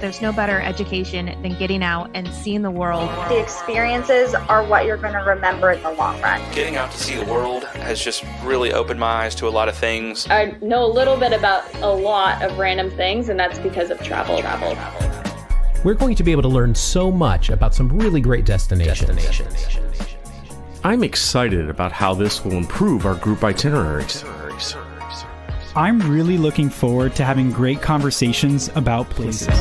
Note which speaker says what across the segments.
Speaker 1: there's no better education than getting out and seeing the world.
Speaker 2: The experiences are what you're going to remember in the long run. Getting
Speaker 3: out to see the world has just really opened my eyes to a lot of things.
Speaker 4: I know a little bit about a lot of random things, and that's because of travel.
Speaker 5: We're going to be able to learn so much about some really great destinations.
Speaker 6: I'm excited about how this will improve our group itineraries.
Speaker 7: I'm really looking forward to having great conversations about places.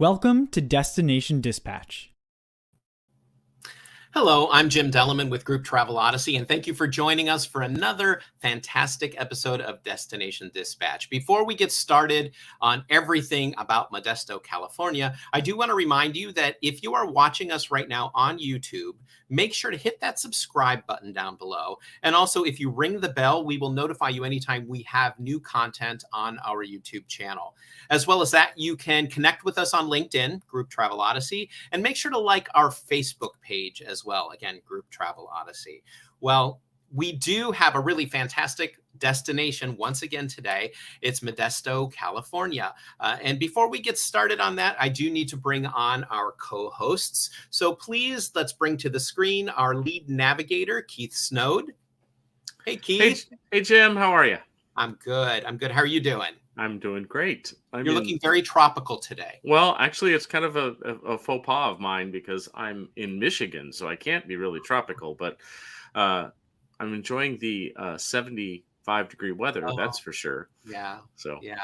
Speaker 7: Welcome to Destination Dispatch.
Speaker 8: Hello, I'm Jim Delleman with Group Travel Odyssey, and thank you for joining us for another fantastic episode of Destination Dispatch. Before we get started on everything about Modesto, California, I do want to remind you that if you are watching us right now on YouTube, make sure to hit that subscribe button down below. And also, if you ring the bell, we will notify you anytime we have new content on our YouTube channel. As well as that, you can connect with us on LinkedIn, Group Travel Odyssey, and make sure to like our Facebook page as well. Again, Group Travel Odyssey. Well, we do have a really fantastic destination once again today. It's Modesto, California. And before we get started on that, I do need to bring on our co-hosts. So please, let's bring to the screen our lead navigator, Keith Snowd. Hey, Keith.
Speaker 6: Hey, Jim. How are you?
Speaker 8: I'm good. How are you doing?
Speaker 6: I'm doing great.
Speaker 8: You're looking very tropical today.
Speaker 6: Well, actually, it's kind of a faux pas of mine because I'm in Michigan, so I can't be really tropical, but I'm enjoying the 75-degree weather, that's for sure.
Speaker 8: Yeah.
Speaker 6: So
Speaker 8: yeah.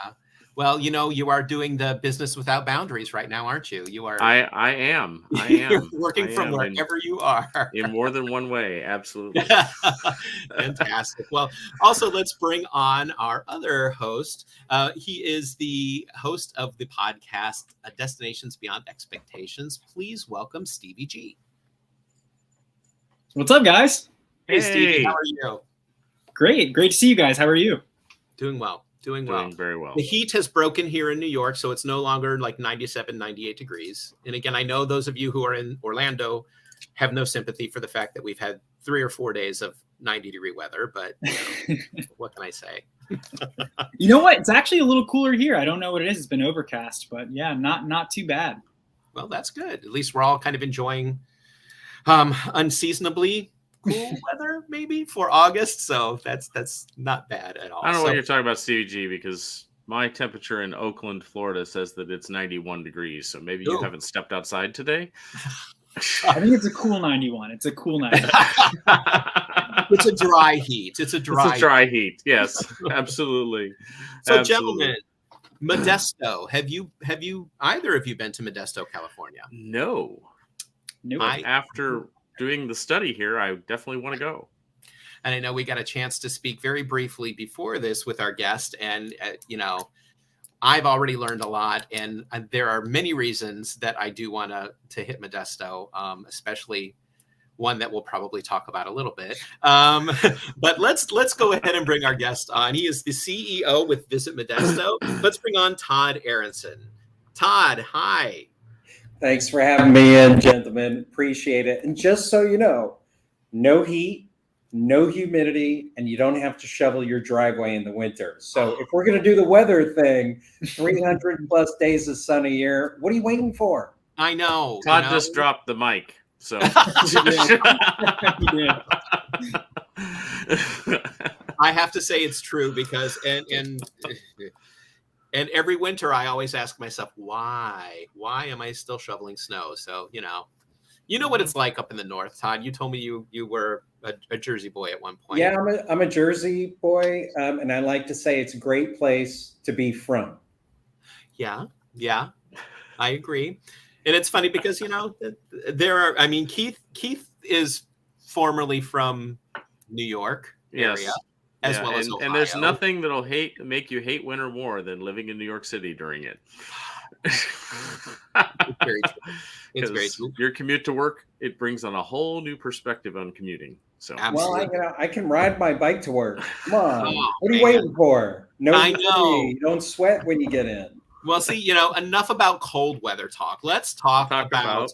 Speaker 8: Well, you are doing the business without boundaries right now, aren't you? You are.
Speaker 6: I am.
Speaker 8: You're working from wherever you are.
Speaker 6: In more than one way, absolutely.
Speaker 8: Fantastic. Well, also let's bring on our other host. He is the host of the podcast Destinations Beyond Expectations. Please welcome Stevie G.
Speaker 7: What's up, guys?
Speaker 8: Hey, Stevie, how are you?
Speaker 7: Great to see you guys. How are you?
Speaker 8: Doing well. Doing
Speaker 6: very well.
Speaker 8: The heat has broken here in New York, so it's no longer like 97, 98 degrees. And again, I know those of you who are in Orlando have no sympathy for the fact that we've had 3 or 4 days of 90-degree weather, but what can I say?
Speaker 7: You know what? It's actually a little cooler here. I don't know what it is. It's been overcast, but yeah, not too bad.
Speaker 8: Well, that's good. At least we're all kind of enjoying unseasonably cool weather maybe for August, so that's not bad at all.
Speaker 6: I don't know what you're talking about, Stevie G, because my temperature in Oakland, Florida says that it's 91 degrees, so maybe you haven't stepped outside today.
Speaker 7: I think it's a cool 91. It's a cool 91.
Speaker 8: It's a dry heat. It's a dry
Speaker 6: heat. Yes, absolutely.
Speaker 8: So, gentlemen, Modesto. Have you either of you been to Modesto, California?
Speaker 6: No.
Speaker 7: Nope.
Speaker 6: After doing the study here, I definitely want to go.
Speaker 8: And I know we got a chance to speak very briefly before this with our guest, and I've already learned a lot, and there are many reasons that I do want to hit Modesto, especially one that we'll probably talk about a little bit. But let's go ahead and bring our guest on. He is the CEO with Visit Modesto. Let's bring on Todd Aaronson. Todd, hi.
Speaker 9: Thanks for having me in, gentlemen. Appreciate it. And just so you know, no heat, no humidity, and you don't have to shovel your driveway in the winter. So if we're going to do the weather thing, 300 plus days of sun a year, what are you waiting for?
Speaker 8: I know.
Speaker 6: Todd just dropped the mic. So
Speaker 7: He did.
Speaker 8: I have to say it's true because and every winter I always ask myself, why am I still shoveling snow? So, you know what it's like up in the north, Todd. You told me you were a Jersey boy at one point.
Speaker 9: Yeah, I'm a Jersey boy. And I like to say it's a great place to be from.
Speaker 8: Yeah, I agree. And it's funny because, Keith is formerly from New York area.
Speaker 6: Yes.
Speaker 8: As well as Ohio.
Speaker 6: And there's nothing that'll make you hate winter more than living in New York City during it.
Speaker 8: It's very true. It's very true.
Speaker 6: Your commute to work, it brings on a whole new perspective on commuting. So
Speaker 8: Absolutely.
Speaker 9: Well, I can ride my bike to work. Come on. What are you waiting for? No,
Speaker 8: I know.
Speaker 9: You don't sweat when you get in.
Speaker 8: Well, see, enough about cold weather talk. Let's talk about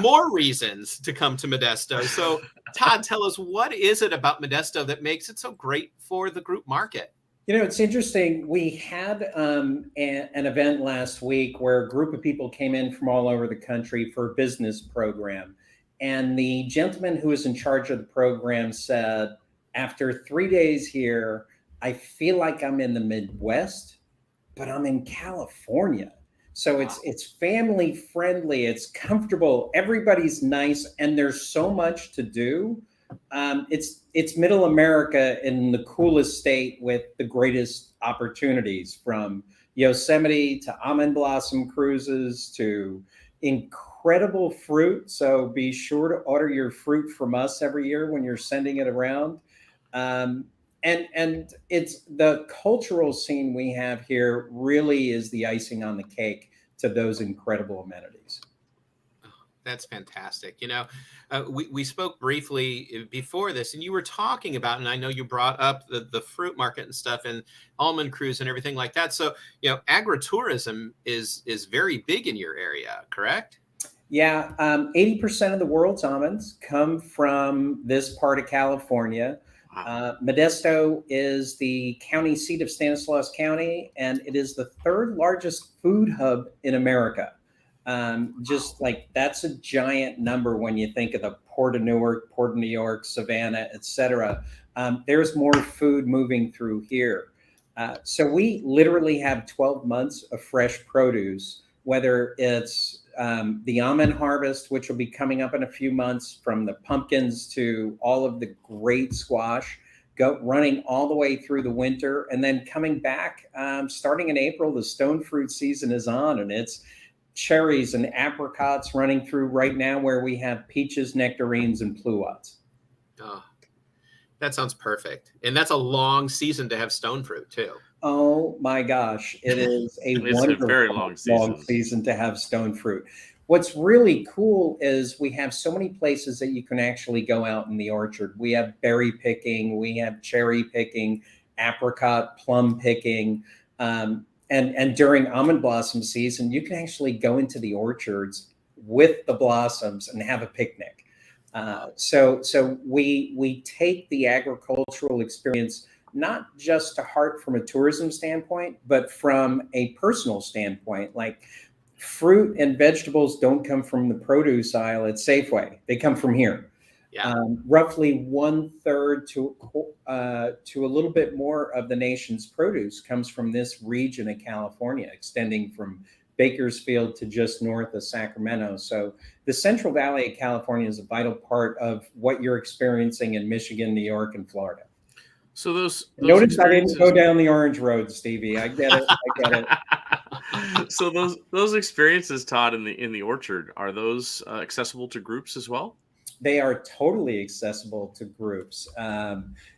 Speaker 8: more reasons to come to Modesto. So, Todd, tell us, what is it about Modesto that makes it so great for the group market?
Speaker 9: You know, it's interesting. We had an event last week where a group of people came in from all over the country for a business program. And the gentleman who was in charge of the program said, after 3 days here, I feel like I'm in the Midwest, but I'm in California. So it's family friendly, it's comfortable, everybody's nice, and there's so much to do. It's middle America in the coolest state with the greatest opportunities, from Yosemite to almond blossom cruises to incredible fruit. So be sure to order your fruit from us every year when you're sending it around. And it's the cultural scene we have here really is the icing on the cake to those incredible amenities.
Speaker 8: That's fantastic. You know, we spoke briefly before this, and you were talking about, and I know you brought up the fruit market and stuff, and almond cruise and everything like that. So, you know, agritourism is very big in your area, correct?
Speaker 9: Yeah, 80% of the world's almonds come from this part of California. Modesto is the county seat of Stanislaus County, and it is the third largest food hub in America. Just like that's a giant number when you think of the Port of Newark, Port of New York, Savannah, etc. There's more food moving through here. So we literally have 12 months of fresh produce, whether it's the almond harvest, which will be coming up in a few months, from the pumpkins to all of the great squash, running all the way through the winter, and then coming back starting in April. The stone fruit season is on, and it's cherries and apricots running through right now, where we have peaches, nectarines, and pluots.
Speaker 8: Oh, that sounds perfect. And that's a long season to have stone fruit too.
Speaker 9: Oh my gosh, it is
Speaker 6: It's a very long
Speaker 9: season to have stone fruit. What's really cool is we have so many places that you can actually go out in the orchard. We have berry picking, we have cherry picking, apricot, plum picking, and during almond blossom season, you can actually go into the orchards with the blossoms and have a picnic. So we take the agricultural experience not just to heart from a tourism standpoint, but from a personal standpoint. Like, fruit and vegetables don't come from the produce aisle at Safeway; they come from here.
Speaker 8: Yeah.
Speaker 9: Roughly 1/3 to a little bit more of the nation's produce comes from this region of California, extending from Bakersfield to just north of Sacramento. So the Central Valley of California is a vital part of what you're experiencing in Michigan, New York, and Florida.
Speaker 6: So those
Speaker 9: notice I didn't go down the orange road, Stevie. I get it. I get
Speaker 6: it. So those experiences, Todd, in the orchard, are those accessible to groups as well?
Speaker 9: They are totally accessible to groups.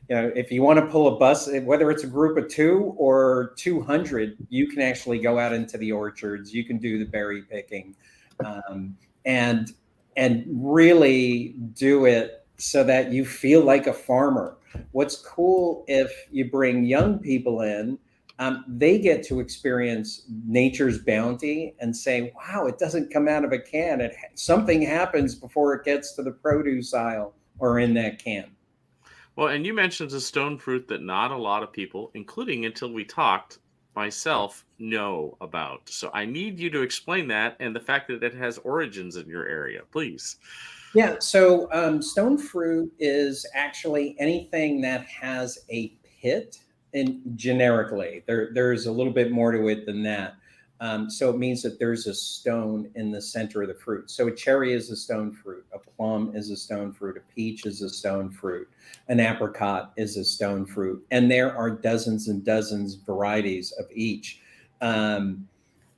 Speaker 9: If you want to pull a bus, whether it's a group of 2 or 200, you can actually go out into the orchards. You can do the berry picking, and really do it so that you feel like a farmer. What's cool, if you bring young people in, they get to experience nature's bounty and say, wow, it doesn't come out of a can. Something happens before it gets to the produce aisle or in that can.
Speaker 6: Well, and you mentioned a stone fruit that not a lot of people, including until we talked, myself, know about. So I need you to explain that and the fact that it has origins in your area, please.
Speaker 9: Yeah, so stone fruit is actually anything that has a pit. And generically, there's a little bit more to it than that. So it means that there's a stone in the center of the fruit. So a cherry is a stone fruit, a plum is a stone fruit, a peach is a stone fruit, an apricot is a stone fruit. And there are dozens and dozens varieties of each. And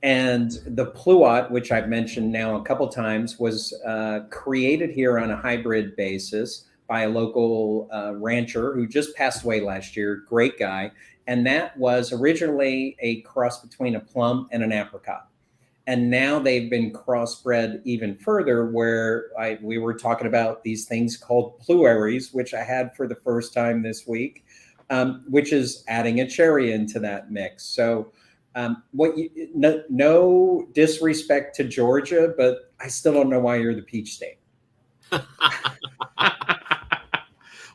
Speaker 9: the pluot, which I've mentioned now a couple times, was created here on a hybrid basis by a local rancher who just passed away last year. Great guy. And that was originally a cross between a plum and an apricot. And now they've been crossbred even further, where we were talking about these things called pluaries, which I had for the first time this week, which is adding a cherry into that mix. So no disrespect to Georgia, but I still don't know why you're the peach state.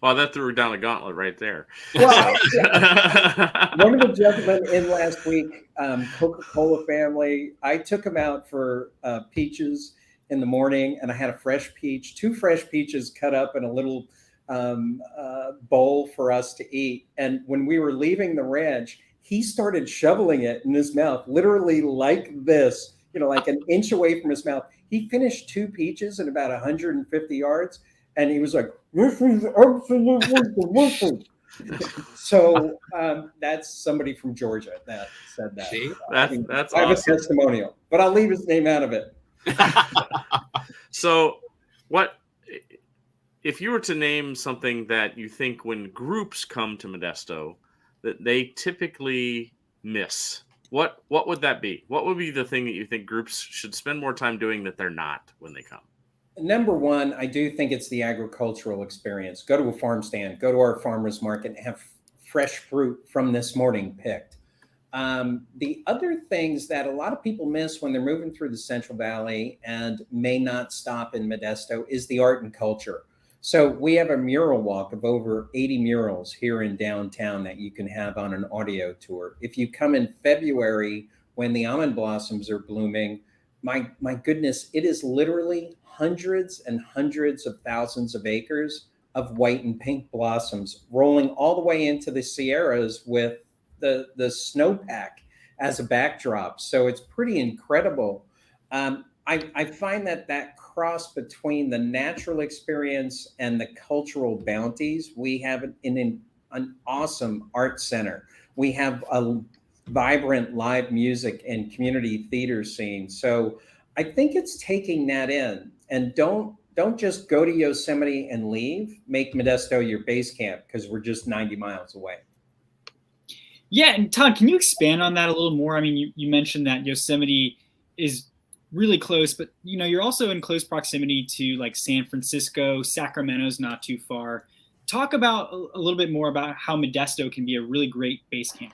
Speaker 6: Well, that threw down a gauntlet right there.
Speaker 9: Well, one of the gentlemen in last week, Coca-Cola family, I took him out for peaches in the morning, and I had a fresh peach, 2 fresh peaches cut up in a little bowl for us to eat. And when we were leaving the ranch, he started shoveling it in his mouth, literally like this, like an inch away from his mouth. He finished 2 peaches in about 150 yards, and he was like, "This is absolutely delicious." So that's somebody from Georgia that said that.
Speaker 6: See? That's
Speaker 9: I have
Speaker 6: awesome.
Speaker 9: a testimonial, but I'll leave his name out of it.
Speaker 6: So, what if you were to name something that you think when groups come to Modesto that they typically miss? What would that be? What would be the thing that you think groups should spend more time doing that they're not when they come?
Speaker 9: Number one, I do think it's the agricultural experience. Go to a farm stand, go to our farmers market, and have fresh fruit from this morning picked. The other things that a lot of people miss when they're moving through the Central Valley and may not stop in Modesto is the art and culture. So we have a mural walk of over 80 murals here in downtown that you can have on an audio tour. If you come in February when the almond blossoms are blooming, my goodness, it is literally hundreds and hundreds of thousands of acres of white and pink blossoms rolling all the way into the Sierras with the snowpack as a backdrop. So it's pretty incredible. I find that cross between the natural experience and the cultural bounties. We have an awesome art center. We have a vibrant live music and community theater scene. So I think it's taking that in, and don't just go to Yosemite and leave. Make Modesto your base camp, because we're just 90 miles away.
Speaker 7: Yeah, and Todd, can you expand on that a little more? I mean, you mentioned that Yosemite is really close, but you're also in close proximity to like San Francisco. Sacramento's not too far. Talk about a little bit more about how Modesto can be a really great base camp.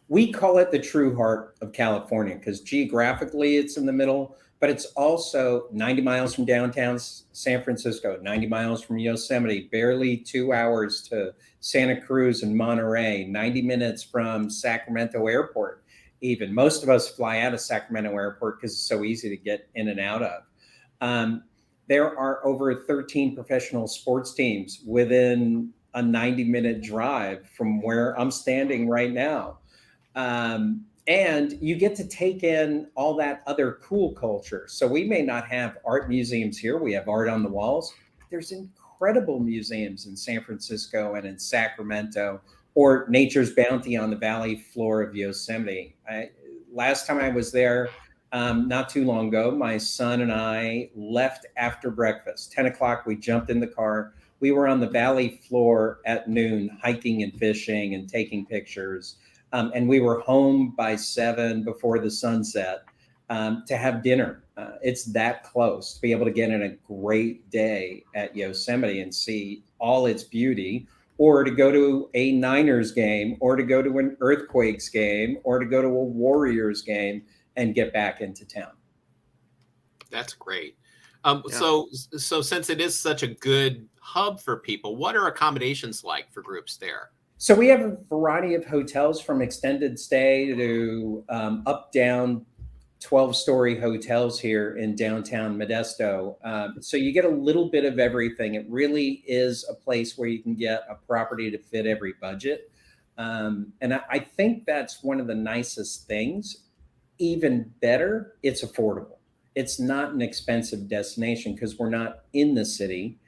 Speaker 9: We call it the true heart of California because geographically it's in the middle, but it's also 90 miles from downtown San Francisco, 90 miles from Yosemite, barely 2 hours to Santa Cruz and Monterey, 90 minutes from Sacramento Airport. Even most of us fly out of Sacramento Airport because it's so easy to get in and out of. There are over 13 professional sports teams within a 90-minute drive from where I'm standing right now. And you get to take in all that other cool culture. So we may not have art museums here. We have art on the walls. There's incredible museums in San Francisco and in Sacramento, or Nature's Bounty on the valley floor of Yosemite. Last time I was there, not too long ago, my son and I left after breakfast. 10 o'clock, we jumped in the car. We were on the valley floor at noon, hiking and fishing and taking pictures. And we were home by 7 before the sunset to have dinner. It's that close to be able to get in a great day at Yosemite and see all its beauty, or to go to a Niners game, or to go to an Earthquakes game, or to go to a Warriors game and get back into town.
Speaker 8: That's great.
Speaker 6: Yeah.
Speaker 8: So since it is such a good hub for people, what are accommodations like for groups there?
Speaker 9: So we have a variety of hotels, from extended stay to up, down, 12-story hotels here in downtown Modesto. So you get a little bit of everything. It really is a place where you can get a property to fit every budget. And I think that's one of the nicest things. Even better, it's affordable. It's not an expensive destination because we're not in the city.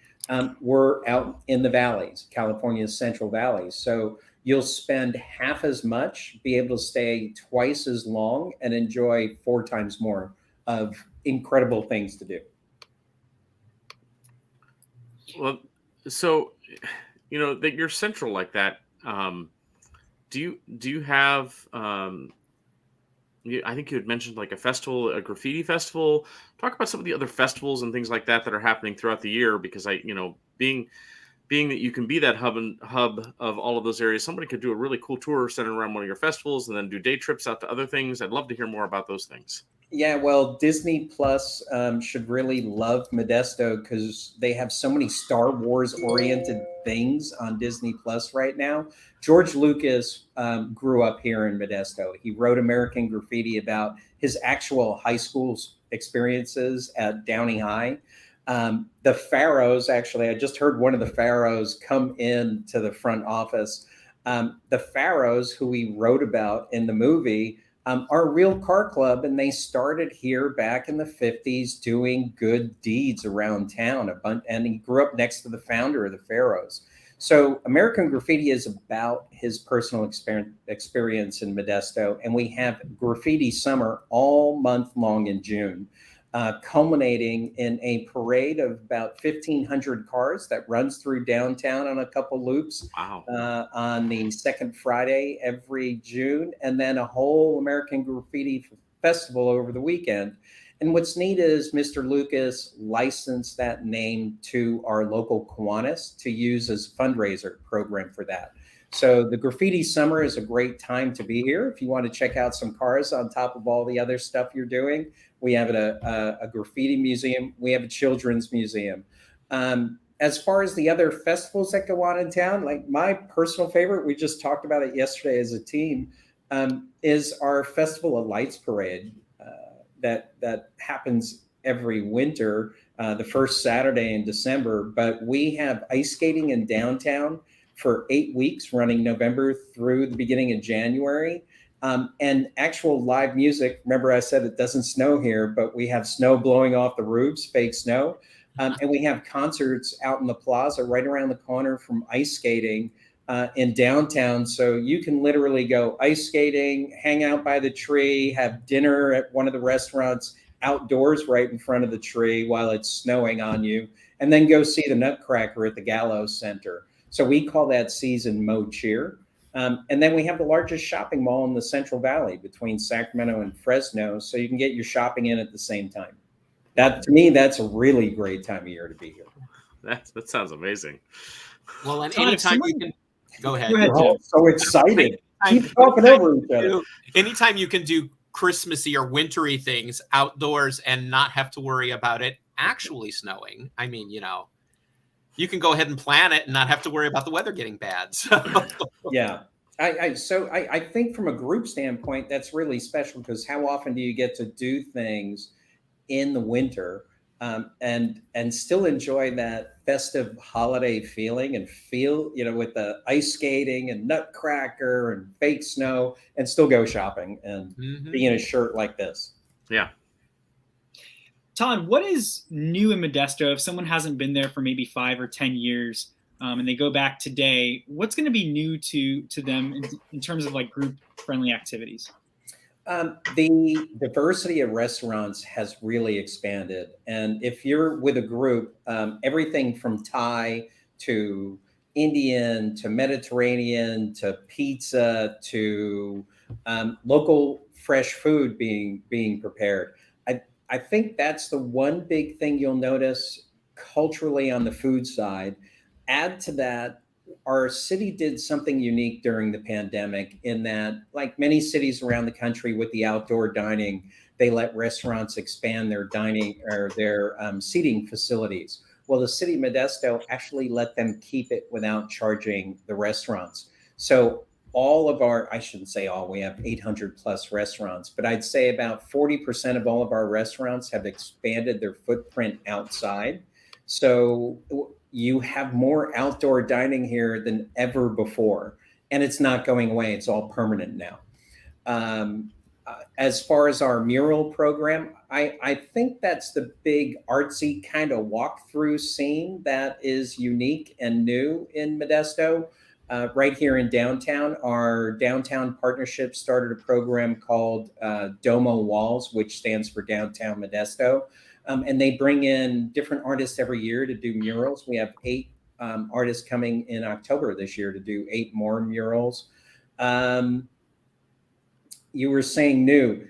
Speaker 9: We're out in the valleys, California's Central Valley. So you'll spend half as much, be able to stay twice as long, and enjoy 4 times more of incredible things to do.
Speaker 6: Well, so that you're central like that. Do you have? I think you had mentioned like a festival, a graffiti festival. Talk about some of the other festivals and things like that that are happening throughout the year, because being being that you can be that hub of all of those areas, somebody could do a really cool tour centered around one of your festivals and then do day trips out to other things. I'd love to hear more about those things.
Speaker 9: Yeah, well, Disney Plus should really love Modesto because they have so many Star Wars oriented things on Disney Plus right now. George Lucas grew up here in Modesto. He wrote American Graffiti about his actual high school experiences at Downey High. The Pharaohs, actually, I just heard one of the Pharaohs come in to the front office. The Pharaohs, who he wrote about in the movie, are a real car club, and they started here back in the 50s doing good deeds around town. And he grew up next to the founder of the Pharaohs. So American Graffiti is about his personal experience in Modesto, and we have Graffiti Summer all month long in June, culminating in a parade of about 1,500 cars that runs through downtown on a couple loops.
Speaker 6: Wow.
Speaker 9: On the second Friday every June, and then a whole American Graffiti Festival over the weekend. And what's neat is Mr. Lucas licensed that name to our local Kiwanis to use as fundraiser program for that. So the Graffiti Summer is a great time to be here. If you want to check out some cars on top of all the other stuff you're doing, we have a graffiti museum. We have a children's museum. As far as the other festivals that go on in town, like my personal favorite, we just talked about it yesterday as a team, is our Festival of Lights Parade that happens every winter, the first Saturday in December. But we have ice skating in downtown for 8 weeks, running November through the beginning of January. And actual live music. Remember, I said it doesn't snow here, but we have snow blowing off the roofs, fake snow. And we have concerts out in the plaza right around the corner from ice skating in downtown. So you can literally go ice skating, hang out by the tree, have dinner at one of the restaurants outdoors right in front of the tree while it's snowing on you, and then go see the Nutcracker at the Gallows Center. So we call that season Mo Cheer. And then we have the largest shopping mall in the Central Valley between Sacramento and Fresno. So you can get your shopping in at the same time. That, to me, that's a really great time of year to be here.
Speaker 6: That sounds amazing.
Speaker 8: Well, and anytime you can go ahead.
Speaker 9: We're all so excited. Keep talking over each other.
Speaker 8: Anytime you can do Christmassy or wintry things outdoors and not have to worry about it actually snowing. I mean, you can go ahead and plan it and not have to worry about the weather getting bad. So.
Speaker 9: Yeah. I think from a group standpoint, that's really special because how often do you get to do things in the winter and still enjoy that festive holiday feeling and feel, with the ice skating and Nutcracker and fake snow and still go shopping and be in a shirt like this.
Speaker 6: Yeah.
Speaker 7: Todd, what is new in Modesto if someone hasn't been there for maybe 5 or 10 years and they go back today? What's going to be new to them in terms of like group friendly activities?
Speaker 9: The diversity of restaurants has really expanded. And if you're with a group, everything from Thai to Indian to Mediterranean to pizza to local fresh food being prepared. I think that's the one big thing you'll notice culturally on the food side. Add to that, our city did something unique during the pandemic in that, like many cities around the country with the outdoor dining, they let restaurants expand their dining or their seating facilities. Well, the city of Modesto actually let them keep it without charging the restaurants. So all of our, I shouldn't say all, we have 800 plus restaurants, but I'd say about 40% of all of our restaurants have expanded their footprint outside. So you have more outdoor dining here than ever before, and it's not going away. It's all permanent now. As far as our mural program, I think that's the big artsy kind of walkthrough scene that is unique and new in Modesto. Right here in downtown, our downtown partnership started a program called Domo Walls, which stands for Downtown Modesto. And they bring in different artists every year to do murals. We have 8 artists coming in October this year to do 8 more murals. You were saying new.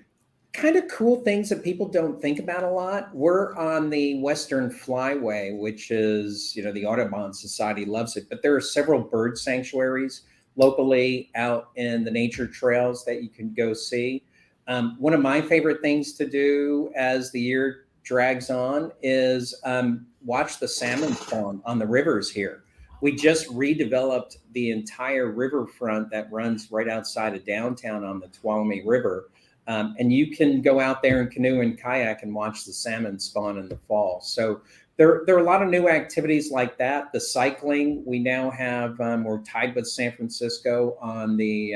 Speaker 9: kind of cool things that people don't think about a lot. We're on the Western Flyway, which is, the Audubon Society loves it, but there are several bird sanctuaries locally out in the nature trails that you can go see. One of my favorite things to do as the year drags on is watch the salmon spawn on the rivers here. We just redeveloped the entire riverfront that runs right outside of downtown on the Tuolumne River. And you can go out there and canoe and kayak and watch the salmon spawn in the fall. So there are a lot of new activities like that. The cycling, we now have, we're tied with San Francisco on the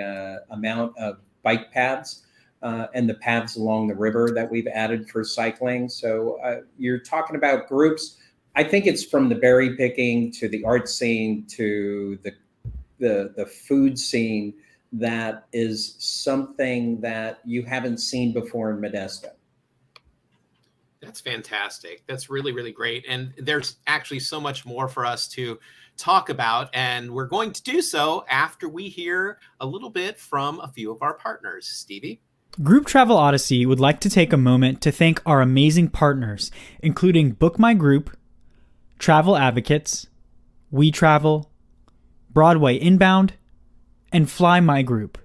Speaker 9: amount of bike paths and the paths along the river that we've added for cycling. So you're talking about groups. I think it's from the berry picking to the art scene to the food scene that is something that you haven't seen before in Modesto.
Speaker 8: That's fantastic. That's really, really great. And there's actually so much more for us to talk about. And we're going to do so after we hear a little bit from a few of our partners. Stevie?
Speaker 10: Group Travel Odyssey would like to take a moment to thank our amazing partners, including Book My Group, Travel Advocates, We Travel, Broadway Inbound, and Fly My Group.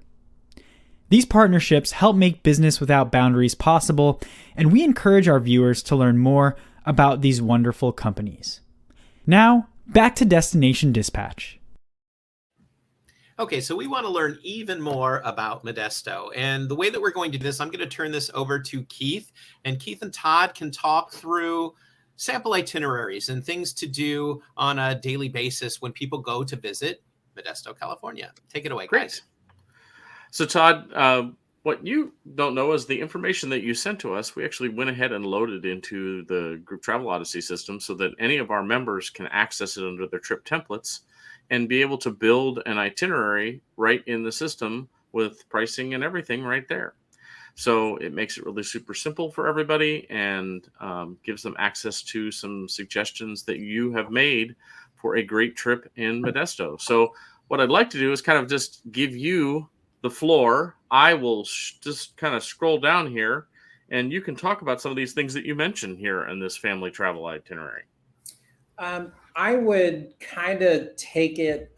Speaker 10: These partnerships help make business without boundaries possible, and we encourage our viewers to learn more about these wonderful companies. Now, back to Destination Dispatch.
Speaker 8: Okay, so we want to learn even more about Modesto. And the way that we're going to do this, I'm going to turn this over to Keith. And Keith and Todd can talk through sample itineraries and things to do on a daily basis when people go to visit Modesto, California. Take it away, guys.
Speaker 6: So, Todd, what you don't know is the information that you sent to us, we actually went ahead and loaded into the Group Travel Odyssey system so that any of our members can access it under their trip templates and be able to build an itinerary right in the system with pricing and everything right there. So it makes it really super simple for everybody and gives them access to some suggestions that you have made for a great trip in Modesto. So what I'd like to do is kind of just give you the floor. I will just kind of scroll down here and you can talk about some of these things that you mentioned here in this family travel itinerary.
Speaker 9: I would kind of take it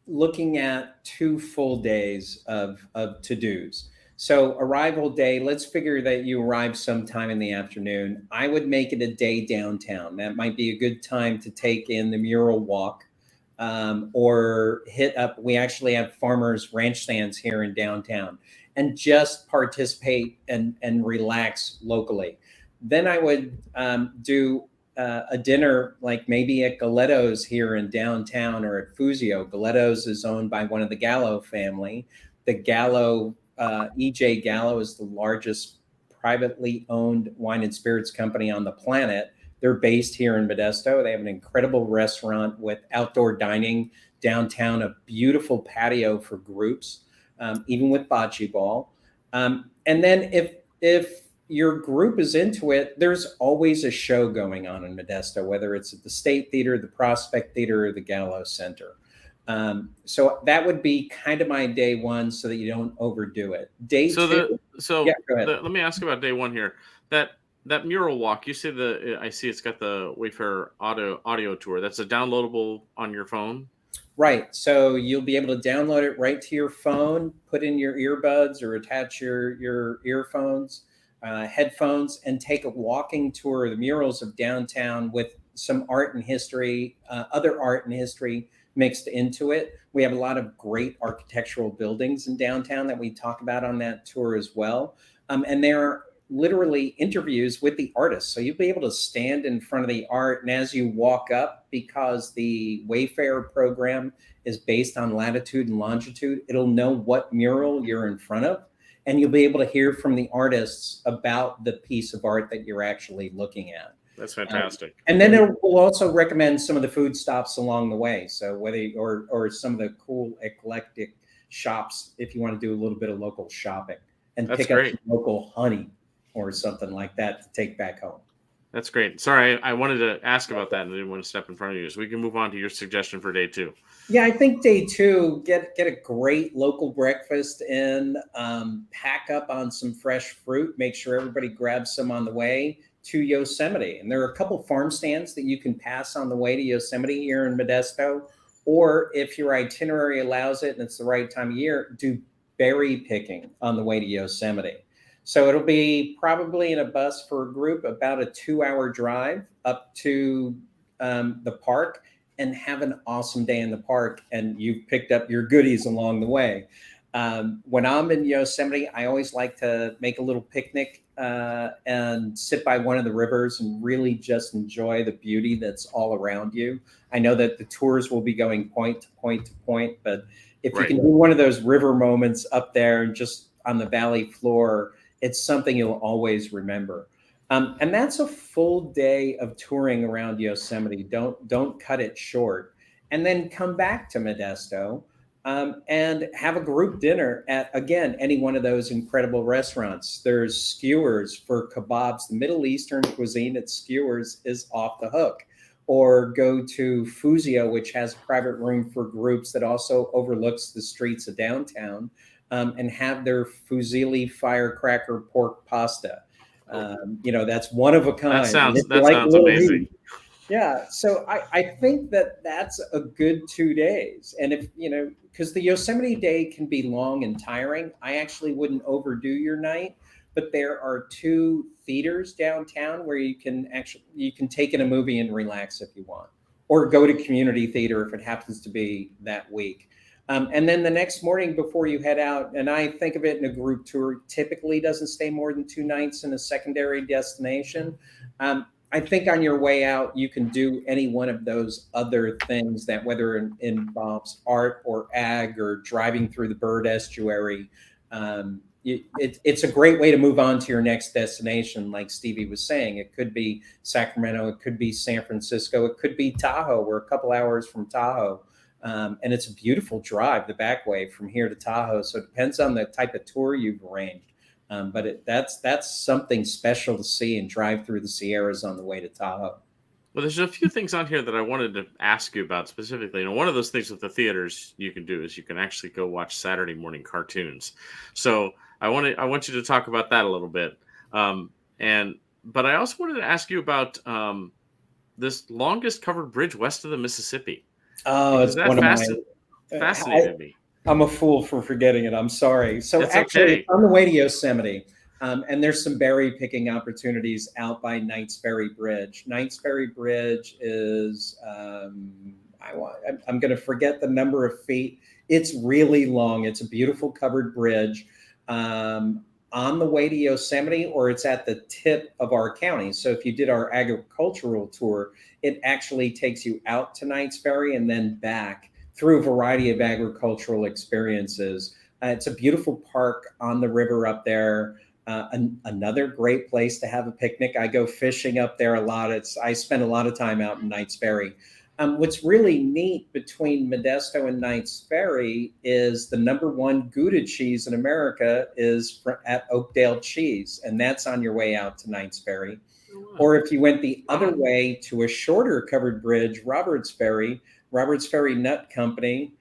Speaker 9: looking at 2 full days of to-dos. So arrival day, let's figure that you arrive sometime in the afternoon. I would make it a day downtown. That might be a good time to take in the mural walk or hit up. We actually have farmers ranch stands here in downtown and just participate and relax locally. Then I would do a dinner like maybe at Galetto's here in downtown or at Fusio. Galetto's is owned by one of the Gallo family. The Gallo, E.J. Gallo is the largest privately owned wine and spirits company on the planet. They're based here in Modesto. They have an incredible restaurant with outdoor dining downtown, a beautiful patio for groups, even with bocce ball. And then if your group is into it, there's always a show going on in Modesto, whether it's at the State Theater, the Prospect Theater, or the Gallo Center. So that would be kind of my day one so that you don't overdo it. Day two.
Speaker 6: Go ahead. Let me ask about day one here. That mural walk, you say I see it's got the Wayfair audio tour. That's a downloadable on your phone?
Speaker 9: Right. So you'll be able to download it right to your phone, put in your earbuds or attach your earphones, headphones, and take a walking tour of the murals of downtown with some art and history, other art and history mixed into it. We have a lot of great architectural buildings in downtown that we talk about on that tour as well. And there are literally interviews with the artists. So you'll be able to stand in front of the art. And as you walk up, because the Wayfair program is based on latitude and longitude, it'll know what mural you're in front of. And you'll be able to hear from the artists about the piece of art that you're actually looking at.
Speaker 6: That's fantastic.
Speaker 9: And then it will also recommend some of the food stops along the way. So whether or some of the cool eclectic shops, if you want to do a little bit of local shopping and pick up some local honey or something like that to take back home.
Speaker 6: That's great. Sorry, I wanted to ask about that and I didn't want to step in front of you. So we can move on to your suggestion for day 2.
Speaker 9: Yeah, I think day 2, get a great local breakfast in, pack up on some fresh fruit, make sure everybody grabs some on the way to Yosemite. And there are a couple farm stands that you can pass on the way to Yosemite here in Modesto. Or if your itinerary allows it and it's the right time of year, do berry picking on the way to Yosemite. So it'll be probably in a bus for a group, about a 2-hour drive up to the park, and have an awesome day in the park. And you've picked up your goodies along the way. When I'm in Yosemite, I always like to make a little picnic and sit by one of the rivers and really just enjoy the beauty that's all around you. I know that the tours will be going point to point to point, but if you can do one of those river moments up there and just on the valley floor, it's something you'll always remember. And that's a full day of touring around Yosemite. Don't cut it short. And then come back to Modesto and have a group dinner at, again, any one of those incredible restaurants. There's skewers for kebabs. The Middle Eastern cuisine at skewers is off the hook. Or go to Fuzio, which has a private room for groups that also overlooks the streets of downtown, and have their fusilli firecracker pork pasta. That's one of a kind.
Speaker 6: That sounds amazing.
Speaker 9: Yeah. So I think that's a good 2 days. And if, because the Yosemite day can be long and tiring, I actually wouldn't overdo your night. But there are 2 theaters downtown where you can take in a movie and relax if you want, or go to community theater if it happens to be that week. And then the next morning before you head out, and I think of it in a group tour, typically doesn't stay more than 2 nights in a secondary destination. I think on your way out, you can do any one of those other things that, whether it involves art or ag or driving through the bird estuary, it's a great way to move on to your next destination. Like Stevie was saying, it could be Sacramento, it could be San Francisco, it could be Tahoe. We're a couple hours from Tahoe. And it's a beautiful drive the back way from here to Tahoe. So it depends on the type of tour you've arranged. But that's something special to see and drive through the Sierras on the way to Tahoe.
Speaker 6: Well, there's a few things on here that I wanted to ask you about specifically. One of those things with the theaters you can do is you can actually go watch Saturday morning cartoons. So I want you to talk about that a little bit. But I also wanted to ask you about this longest covered bridge west of the Mississippi.
Speaker 9: Oh, it's one of
Speaker 6: fascinated me.
Speaker 9: I'm a fool for forgetting it. I'm sorry. So
Speaker 6: it's
Speaker 9: actually, on the way to Yosemite, and there's some berry picking opportunities out by Knights Ferry Bridge. Knights Ferry Bridge is, I'm going to forget the number of feet. It's really long. It's a beautiful covered bridge on the way to Yosemite, or it's at the tip of our county. So if you did our agricultural tour, it actually takes you out to Knights Ferry and then back through a variety of agricultural experiences. It's a beautiful park on the river up there. Another great place to have a picnic. I go fishing up there a lot. I spend a lot of time out in Knights Ferry. What's really neat between Modesto and Knights Ferry is the #1 Gouda cheese in America is at Oakdale Cheese, and that's on your way out to Knights Ferry. Or if you went the other way to a shorter covered bridge, Roberts Ferry Nut Company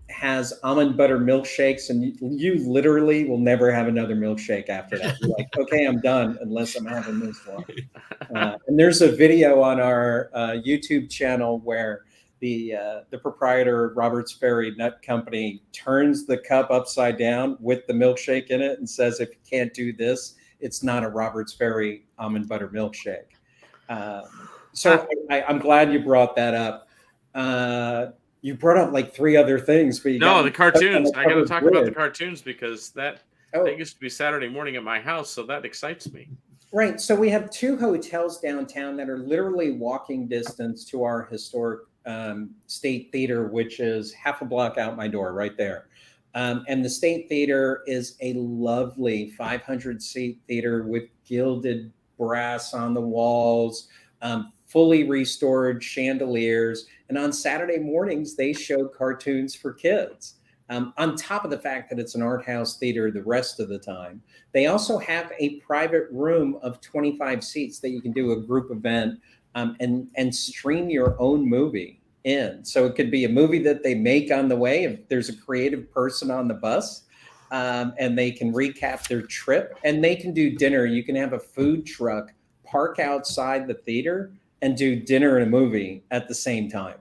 Speaker 9: has almond butter milkshakes, and you literally will never have another milkshake after that. You're like, okay, I'm done unless I'm having this one. And there's a video on our YouTube channel where the proprietor of Roberts Ferry Nut Company turns the cup upside down with the milkshake in it and says, if you can't do this, it's not a Roberts Ferry almond butter milkshake. So I'm glad you brought that up. You brought up like 3 other things. But
Speaker 6: the cartoons. I got to talk about the cartoons because that used to be Saturday morning at my house, so that excites me.
Speaker 9: Right. So we have 2 hotels downtown that are literally walking distance to our historic State Theater, which is half a block out my door right there. And the State Theater is a lovely 500-seat theater with gilded brass on the walls, fully restored chandeliers. And on Saturday mornings, they show cartoons for kids. On top of the fact that it's an art house theater the rest of the time. They also have a private room of 25 seats that you can do a group event and stream your own movie in. So it could be a movie that they make on the way if there's a creative person on the bus, and they can recap their trip, and they can do dinner. You can have a food truck park outside the theater and do dinner and a movie at the same time.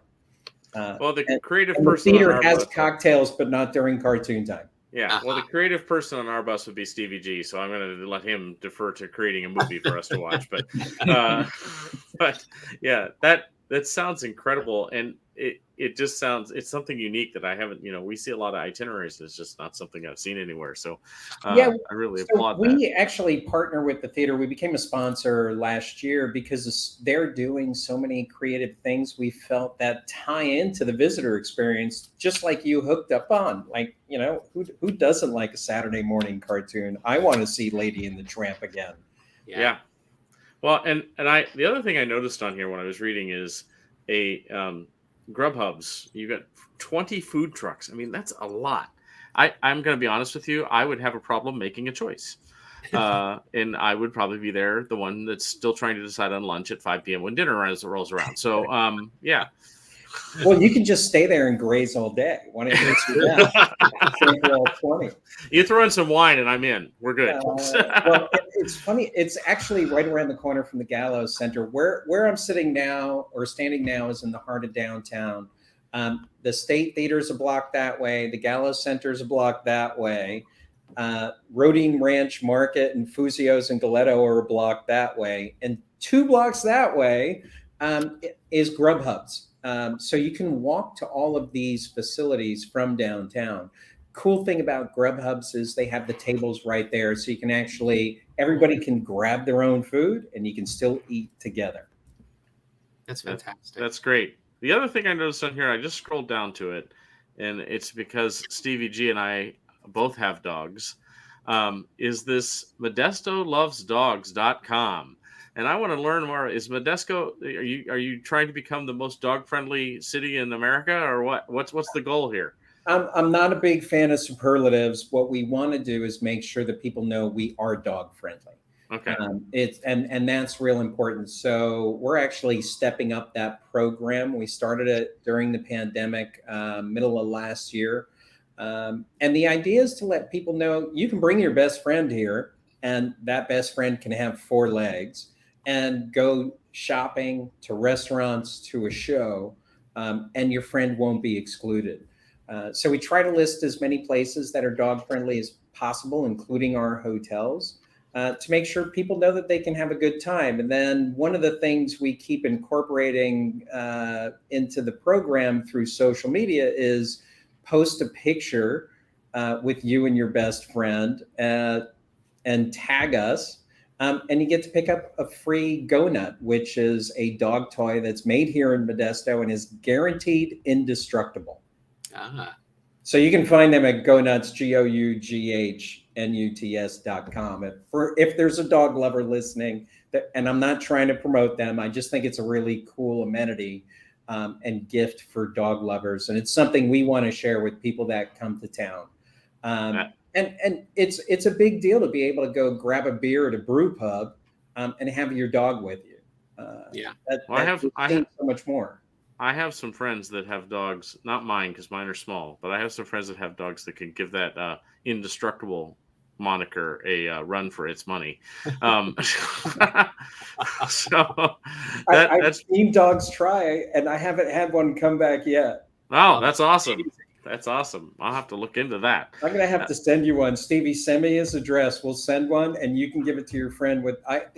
Speaker 6: Well, the creative
Speaker 9: and
Speaker 6: person
Speaker 9: the theater
Speaker 6: on our
Speaker 9: has
Speaker 6: bus,
Speaker 9: cocktails, but not during cartoon time.
Speaker 6: yeah. Well, the creative person on our bus would be Stevie G, so I'm going to let him defer to creating a movie for us to watch. But, but yeah, that sounds incredible, and it just sounds, it's something unique that I haven't. We see a lot of itineraries. It's just not something I've seen anywhere. So I really applaud that.
Speaker 9: We actually partner with the theater. We became a sponsor last year because they're doing so many creative things. We felt that tie into the visitor experience, just like you hooked up on. Like, who doesn't like a Saturday morning cartoon? I want to see Lady and the Tramp again.
Speaker 6: Yeah. Well, and the other thing I noticed on here when I was reading is Grubhub's. You got 20 food trucks. I mean, that's a lot. I'm going to be honest with you. I would have a problem making a choice. And I would probably be there, the one that's still trying to decide on lunch at 5 p.m. when dinner rolls around. So, yeah.
Speaker 9: Well, you can just stay there and graze all day. Why don't you do that? All 20.
Speaker 6: You throw in some wine and I'm in. We're good.
Speaker 9: Well, it's funny. It's actually right around the corner from the Gallows Center. Where I'm sitting now or standing now is in the heart of downtown. The State Theater's a block that way. The Gallows Center's a block that way. Rodine Ranch Market and Fuzio's and Galetto are a block that way. And 2 blocks that way is Grubhub's. So you can walk to all of these facilities from downtown. Cool thing about Grubhub's is they have the tables right there. So you can everybody can grab their own food and you can still eat together.
Speaker 8: That's fantastic.
Speaker 6: That's great. The other thing I noticed on here, I just scrolled down to it, and it's because Stevie G and I both have dogs, is this ModestoLovesDogs.com. And I want to learn more. Is Modesto? Are you trying to become the most dog friendly city in America, or what? What's the goal here?
Speaker 9: I'm not a big fan of superlatives. What we want to do is make sure that people know we are dog friendly.
Speaker 6: Okay.
Speaker 9: And that's real important. So we're actually stepping up that program. We started it during the pandemic, middle of last year. And the idea is to let people know you can bring your best friend here, and that best friend can have 4 legs and go shopping, to restaurants, to a show, and your friend won't be excluded. So we try to list as many places that are dog friendly as possible, including our hotels, to make sure people know that they can have a good time. And then one of the things we keep incorporating into the program through social media is post a picture with you and your best friend and tag us. And you get to pick up a free Go Nut, which is a dog toy that's made here in Modesto and is guaranteed indestructible. So you can find them at GoNuts, GoughnUts.com. If there's a dog lover listening, and I'm not trying to promote them, I just think it's a really cool amenity and gift for dog lovers. And it's something we want to share with people that come to town. And it's a big deal to be able to go grab a beer at a brew pub and have your dog with you. I have so much more.
Speaker 6: I have some friends that have dogs, not mine because mine are small, but I have some friends that have dogs that can give that indestructible moniker a run for its money. So
Speaker 9: I've seen dogs try, and I haven't had one come back yet.
Speaker 6: Oh, that's awesome. That's awesome. I'll have to look into that.
Speaker 9: I'm going to have to send you one. Stevie, send me his address. We'll send one, and you can give it to your friend.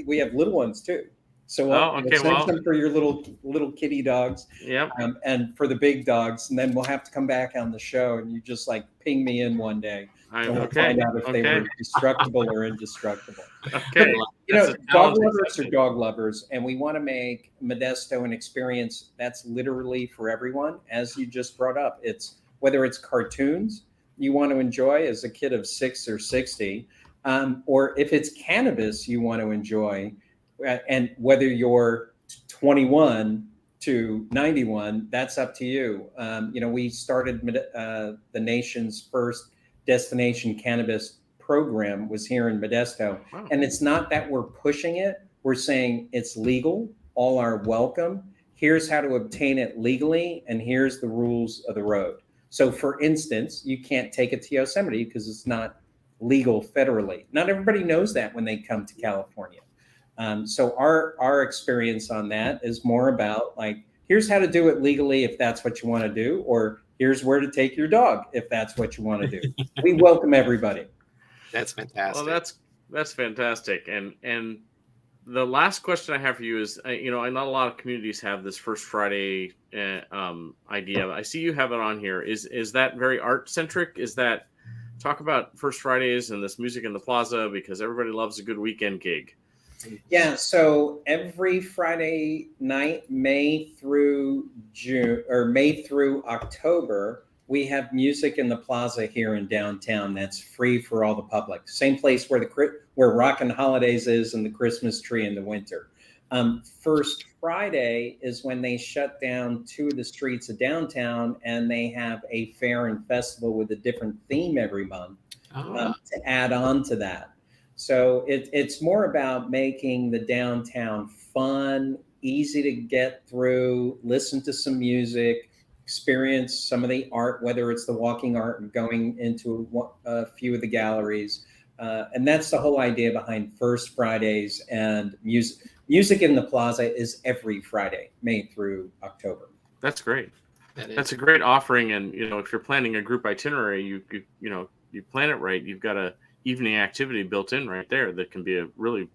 Speaker 9: We have little ones, too. So we'll send some for your little kitty dogs.
Speaker 6: Yep.
Speaker 9: And for the big dogs. And then we'll have to come back on the show, and you just ping me in one day. And we'll find out if they were destructible or indestructible.
Speaker 6: Okay.
Speaker 9: Dog lovers are dog lovers, and we want to make Modesto an experience that's literally for everyone. As you just brought up, whether it's cartoons you want to enjoy as a kid of 6 or 60, or if it's cannabis you want to enjoy, and whether you're 21 to 91, that's up to you. We started the nation's first destination cannabis program was here in Modesto.
Speaker 6: Wow.
Speaker 9: And it's not that we're pushing it. We're saying it's legal. All are welcome. Here's how to obtain it legally. And here's the rules of the road. So for instance, you can't take it to Yosemite because it's not legal federally. Not everybody knows that when they come to California. So our experience on that is more about like, here's how to do it legally if that's what you want to do, or here's where to take your dog if that's what you want to do. We welcome everybody.
Speaker 8: That's fantastic.
Speaker 6: Well, that's fantastic. And the last question I have for you is, I know a lot of communities have this First Friday idea. I see you have it on here. Is that very art centric? Is that talk about First Fridays and this music in the plaza because everybody loves a good weekend gig?
Speaker 9: Yeah, so every Friday night, May through October, we have music in the plaza here in downtown that's free for all the public. Same place where Rockin' Holidays is and the Christmas tree in the winter. First Friday is when they shut down 2 of the streets of downtown and they have a fair and festival with a different theme every month to add on to that. So it's more about making the downtown fun, easy to get through, listen to some music, experience some of the art, whether it's the walking art and going into a few of the galleries. And that's the whole idea behind First Fridays, and music in the plaza is every Friday, May through October.
Speaker 6: That's great. That's a great offering. And, if you're planning a group itinerary, you plan it right. You've got a evening activity built in right there that can be really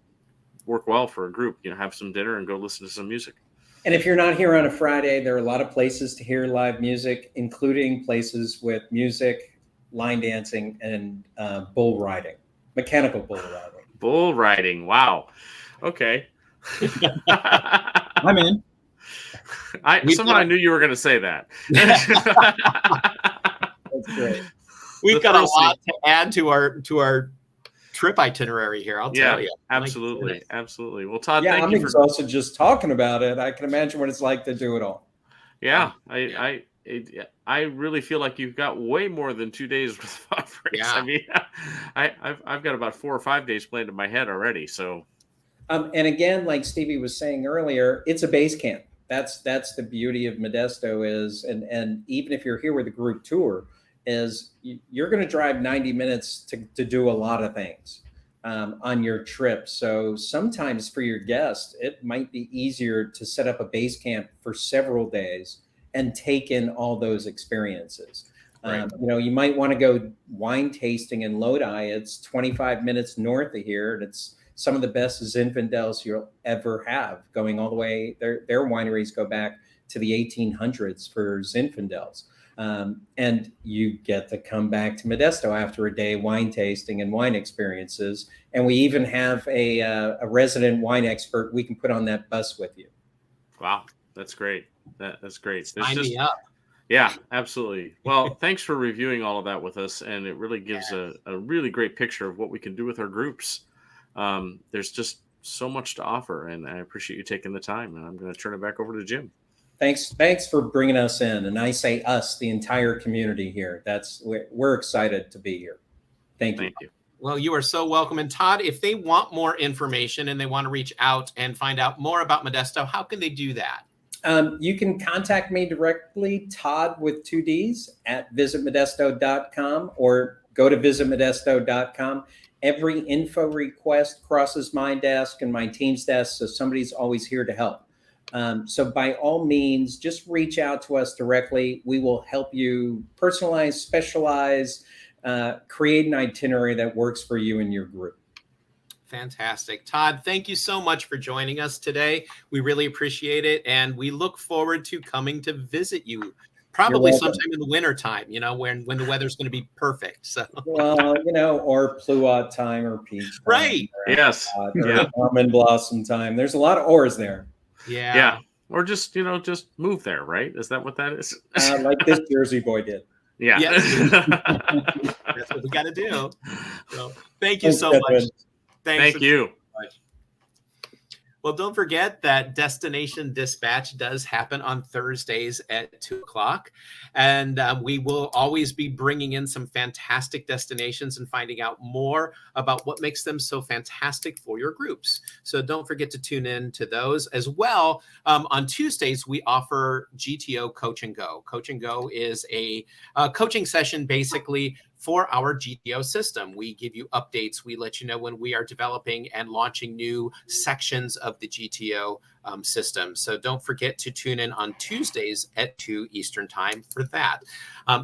Speaker 6: work well for a group. Have some dinner and go listen to some music.
Speaker 9: And if you're not here on a Friday, there are a lot of places to hear live music, including places with music, line dancing, and bull riding, mechanical bull riding.
Speaker 6: Bull riding. Wow. Okay.
Speaker 7: I'm in.
Speaker 6: I knew you were going to say that.
Speaker 9: That's great.
Speaker 8: We've got a lot to add to our trip itinerary here. I'll tell you.
Speaker 6: Absolutely. Well, Todd,
Speaker 9: yeah,
Speaker 6: thank
Speaker 9: I'm
Speaker 6: you
Speaker 9: exhausted just talking about it. I can imagine what it's like to do it all.
Speaker 6: Yeah, I really feel like you've got way more than 2 days worth of offerings.
Speaker 8: Yeah.
Speaker 6: I mean, I've got about 4 or 5 days planned in my head already. So,
Speaker 9: and again, like Stevie was saying earlier, it's a base camp. That's the beauty of Modesto is, and even if you're here with a group tour, is you're going to drive 90 minutes to do a lot of things on your trip. So sometimes for your guests, it might be easier to set up a base camp for several days and take in all those experiences.
Speaker 6: Right.
Speaker 9: You might want to go wine tasting in Lodi. It's 25 minutes north of here, and it's some of the best Zinfandels you'll ever have, going all the way. Their wineries go back to the 1800s for Zinfandels. And you get to come back to Modesto after a day wine tasting and wine experiences. And we even have a resident wine expert we can put on that bus with you.
Speaker 6: Wow, that's great. That's great.
Speaker 8: Sign me up.
Speaker 6: Yeah, absolutely. Well, thanks for reviewing all of that with us. And it really gives a really great picture of what we can do with our groups. There's just so much to offer, and I appreciate you taking the time. And I'm going to turn it back over to Jim.
Speaker 9: Thanks for bringing us in. And I say us, the entire community here. We're excited to be here. Thank you.
Speaker 8: Well, you are so welcome. And Todd, if they want more information and they want to reach out and find out more about Modesto, how can they do that?
Speaker 9: You can contact me directly, Todd with 2 Ds at visitmodesto.com, or go to visitmodesto.com. Every info request crosses my desk and my team's desk, so somebody's always here to help. So by all means, just reach out to us directly. We will help you personalize, specialize, create an itinerary that works for you and your group.
Speaker 8: Fantastic. Todd, thank you so much for joining us today. We really appreciate it. And we look forward to coming to visit you probably sometime in the wintertime, when the weather's going to be perfect. So,
Speaker 9: well, or pluot time or peach time.
Speaker 8: Right.
Speaker 6: Yes.
Speaker 9: Or almond blossom time. There's a lot of ors there.
Speaker 6: Yeah. Or just move there, right? Is that what that is?
Speaker 9: Like this Jersey boy did.
Speaker 6: Yeah.
Speaker 8: Yes. That's what we got to do. So, thank you so much.
Speaker 6: Thank you.
Speaker 8: Well, don't forget that Destination Dispatch does happen on Thursdays at 2:00. And we will always be bringing in some fantastic destinations and finding out more about what makes them so fantastic for your groups. So don't forget to tune in to those as well. On Tuesdays, we offer GTO Coach and Go. Coach and Go is a coaching session basically for our GTO system. We give you updates. We let you know when we are developing and launching new sections of the GTO system. So don't forget to tune in on Tuesdays at 2 Eastern Time for that.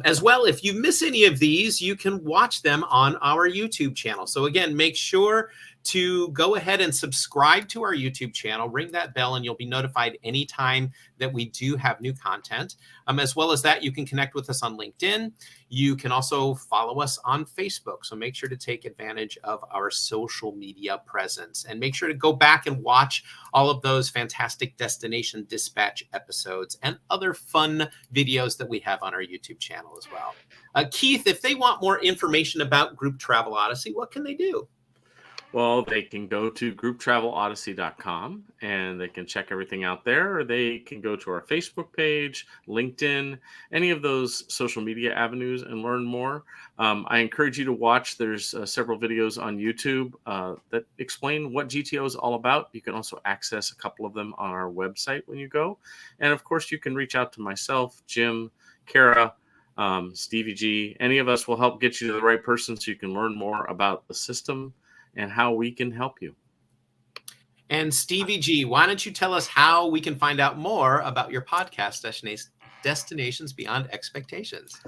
Speaker 8: As well, if you miss any of these, you can watch them on our YouTube channel. So again, make sure to go ahead and subscribe to our YouTube channel, ring that bell, and you'll be notified anytime that we do have new content. As well as that, you can connect with us on LinkedIn. You can also follow us on Facebook. So make sure to take advantage of our social media presence and make sure to go back and watch all of those fantastic Destination Dispatch episodes and other fun videos that we have on our YouTube channel as well. Keith, if they want more information about Group Travel Odyssey, what can they do?
Speaker 6: Well, they can go to grouptravelodyssey.com and they can check everything out there, or they can go to our Facebook page, LinkedIn, any of those social media avenues and learn more. I encourage you to watch. There's several videos on YouTube that explain what GTO is all about. You can also access a couple of them on our website when you go. And of course, you can reach out to myself, Jim, Kara, Stevie G. Any of us will help get you to the right person so you can learn more about the system and how we can help you.
Speaker 8: And Stevie G, why don't you tell us how we can find out more about your podcast, Destinations Beyond Expectations?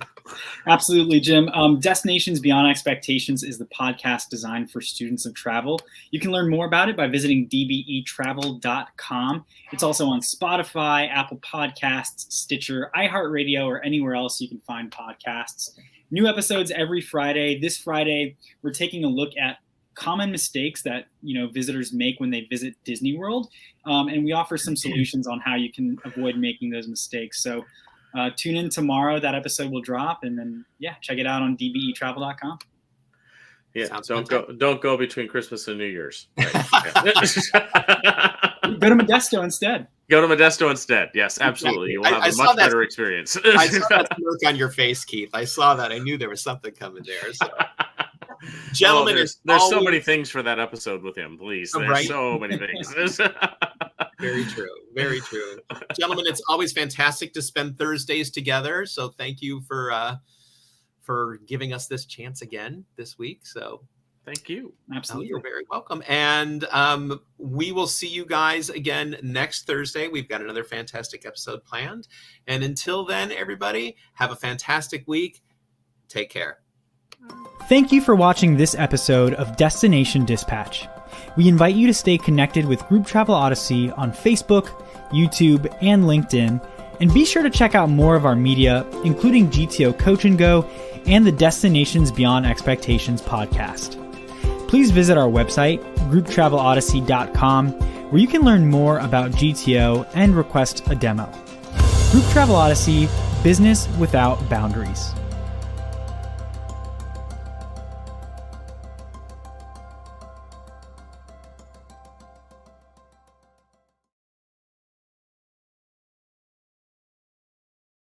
Speaker 7: Absolutely, Jim. Destinations Beyond Expectations is the podcast designed for students of travel. You can learn more about it by visiting dbetravel.com. It's also on Spotify, Apple Podcasts, Stitcher, iHeartRadio, or anywhere else you can find podcasts. New episodes every Friday. This Friday, we're taking a look at common mistakes that visitors make when they visit Disney World, and we offer some solutions on how you can avoid making those mistakes. So tune in tomorrow. That episode will drop, and then check it out on dbetravel.com.
Speaker 6: Yeah, don't go between Christmas and New Year's. Right?
Speaker 7: Go to Modesto instead.
Speaker 6: Go to Modesto instead. Yes, absolutely. You will have a much better experience.
Speaker 8: I saw that look on your face, Keith. I saw that. I knew there was something coming there. So. Gentlemen,
Speaker 6: there's so many things for that episode with him. Please, there's so many things.
Speaker 8: Very true. Very true. Gentlemen, it's always fantastic to spend Thursdays together. So thank you for giving us this chance again this week. So
Speaker 6: thank you.
Speaker 7: Absolutely.
Speaker 8: You're very welcome. And we will see you guys again next Thursday. We've got another fantastic episode planned. And until then, everybody, have a fantastic week. Take care.
Speaker 10: Thank you for watching this episode of Destination Dispatch. We invite you to stay connected with Group Travel Odyssey on Facebook, YouTube, and LinkedIn, and be sure to check out more of our media, including GTO Coach and Go and the Destinations Beyond Expectations podcast. Please visit our website, grouptravelodyssey.com, where you can learn more about GTO and request a demo. Group Travel Odyssey, business without boundaries.